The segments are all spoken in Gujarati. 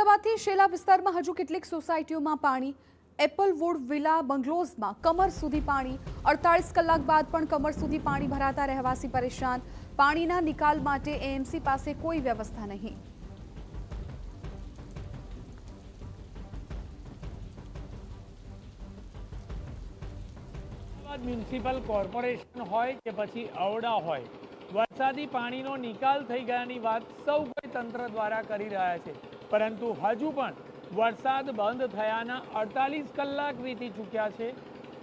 અમદાવાદથી શેલા વિસ્તારમાં હજુ કેટલીક સોસાયટીઓમાં પાણી, એપલવુડ વિલા બંગલોઝમાં કમર સુધી પાણી, 48 કલાક બાદ પણ કમર સુધી પાણી ભરાતા રહેવાસી પરેશાન। પાણીના નિકાલ માટે એએમસી પાસે કોઈ વ્યવસ્થા નહીં। મ્યુનિસિપલ કોર્પોરેશન હોય કે પછી અવડા હોય, વરસાદી પાણીનો નિકાલ થઈ ગયાની વાત સૌ કોઈ તંત્ર દ્વારા કરી રહ્યા છે, પરંતુ હજુ પણ વરસાદ બંધ થયાના 48 કલાક વીતી ચૂક્યા છે,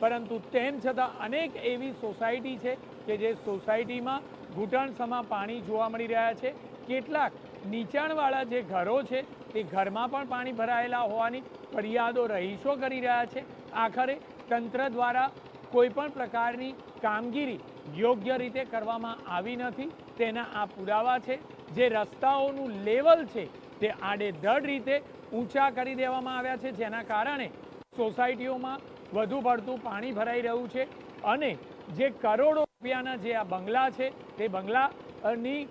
પરંતુ તેમ છતાં અનેક એવી સોસાયટી છે કે જે સોસાયટીમાં ઘૂંટણસમા પાણી જોવા મળી રહ્યા છે। કેટલાક નીચાણવાળા જે ઘરો છે તે ઘરમાં પણ પાણી ભરાયેલા હોવાની ફરિયાદો રહીશો કરી રહ્યા છે। આખરે તંત્ર દ્વારા કોઈ પણ પ્રકારની કામગીરી યોગ્ય રીતે કરવામાં આવી નથી, તેના આ પુરાવા છે। જે રસ્તાઓનું લેવલ છે તે આડેધડ રીતે ઊંચા કરી દેવામાં આવ્યા છે, જેના કારણે સોસાયટીઓમાં વધુ પડતું પાણી ભરાઈ રહ્યું છે અને જે કરોડો રૂપિયાના જે આ બંગલા છે તે બંગલાની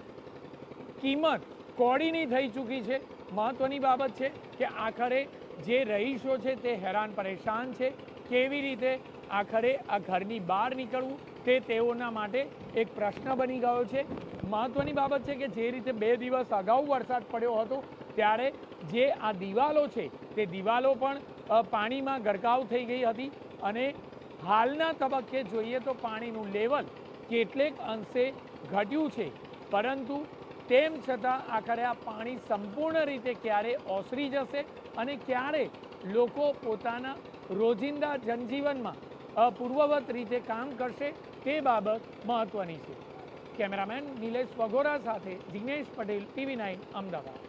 કિંમત કોડીની થઈ ચૂકી છે। મહત્વની બાબત છે કે આખરે જે રહીશો છે તે હેરાન પરેશાન છે। કેવી રીતે આખરે આ ઘરની બહાર નીકળવું તે તેઓના માટે એક પ્રશ્ન બની ગયો છે। મહત્વની બાબત છે કે જે રીતે 2 દિવસ અગાઉ વરસાદ પડ્યો હતો ત્યારે જે આ દિવાલો છે તે દિવાલો પણ પાણીમાં ગરકાવ થઈ ગઈ હતી અને હાલના તબક્કે જોઈએ તો પાણીનું લેવલ કેટલેક અંશે ઘટ્યું છે, પરંતુ તેમ છતાં આખરે આ પાણી સંપૂર્ણ રીતે ક્યારે ઓસરી જશે અને ક્યારે લોકો પોતાના રોજિંદા જનજીવનમાં પૂર્વવત રીતે કામ કરશે તે બાબત મહત્વની છે। કેમેરામેન નિલેશ વઘોરા સાથે જિગ્નેશ પટેલ, TV9 અમદાવાદ।